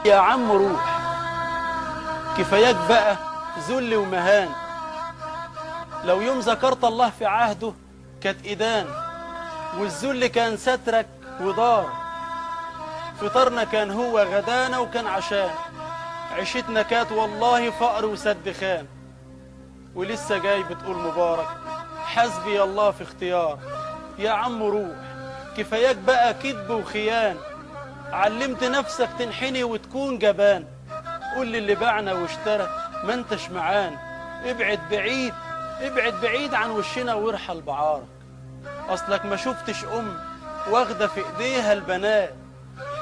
يا عم روح، كفاياك بقى ذل ومهان. لو يوم ذكرت الله في عهده كانت إيدان، والذل كان سترك ودار. فطرنا كان هو غدانا وكان عشان، عيشتنا كانت والله فقر وسد خان. ولسه جاي بتقول مبارك، حسبي الله في اختيار. يا عم روح، كفاياك بقى كذب وخيان. علمت نفسك تنحني وتكون جبان. قول للي باعنا واشترى ما انتش معان. ابعد بعيد، ابعد بعيد عن وشنا وارحل بعارك. اصلك ما شفتش واخده في ايديها البنات،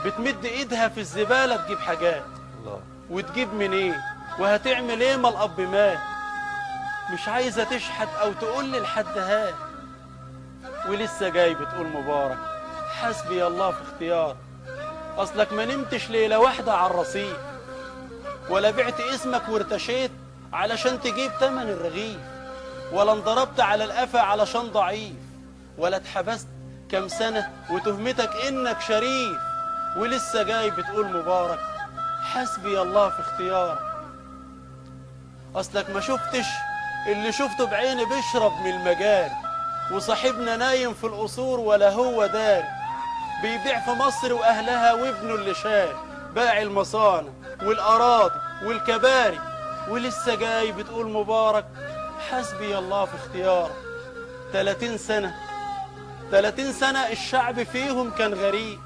بتمد ايدها في الزباله تجيب حاجات. الله. وتجيب من ايه وهتعمل ايه ما الاب مات؟ مش عايزه تشحت او تقول لحد هات. ولسه جاي بتقول مبارك، حسبي الله في اختيار. اصلك ما نمتش ليله واحده على الرصيف، ولا بعت اسمك وارتشيت علشان تجيب تمن الرغيف، ولا انضربت على القفا علشان ضعيف، ولا اتحبست كم سنة وتهمتك انك شريف. ولسه جاي بتقول مبارك، حسبي الله في اختيار. اصلك ما شفتش اللي شفته بعيني بيشرب من المجاري، وصاحبنا نايم في القصور ولا هو داري. بيبيع في مصر واهلها وابنه اللي شاري، باع المصانع والاراضي والكباري. ولسه جاي بتقول مبارك، حسبي الله في اختيار. 30 سنة الشعب فيهم كان غريب،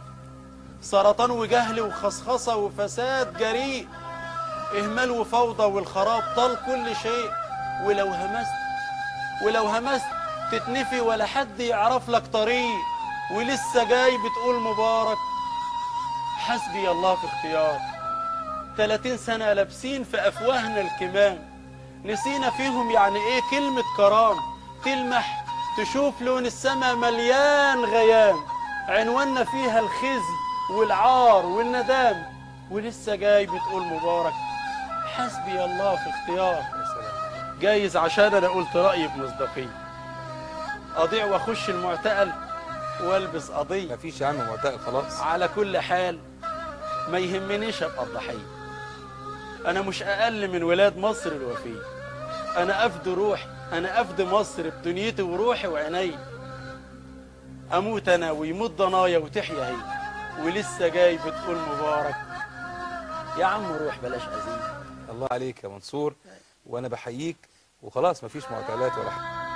سرطان وجهل وخصخصة وفساد جريء، إهمال وفوضى والخراب طال كل شيء. ولو همست تتنفي ولا حد يعرف لك طريق. ولسه جاي بتقول مبارك، حسبي الله في اختيار. 30 سنة لابسين في أفواهنا الكمام، نسينا فيهم يعني إيه كلمة كرام. تلمح تشوف لون السما مليان غيام، عنواننا فيها الخزي والعار والندام. ولسه جاي بتقول مبارك، حسبي الله في اختيار. جايز عشان أنا قلت رأيي بمصداقية أضيع وأخش المعتقل والبس قضية. مفيش يا عم معتقل خلاص. على كل حال ما يهمنيش ابقى الضحيه، انا مش اقل من ولاد مصر الوفيه. انا افدي روحي، انا افدي مصر بدنيتي وروحي وعيني. اموت انا ويموت ضنايا وتحيا هي. ولسه جاي بتقول مبارك، يا عم روح بلاش اذيه. الله عليك يا منصور، وانا بحييك. وخلاص مفيش معتقلات ولا حاجه.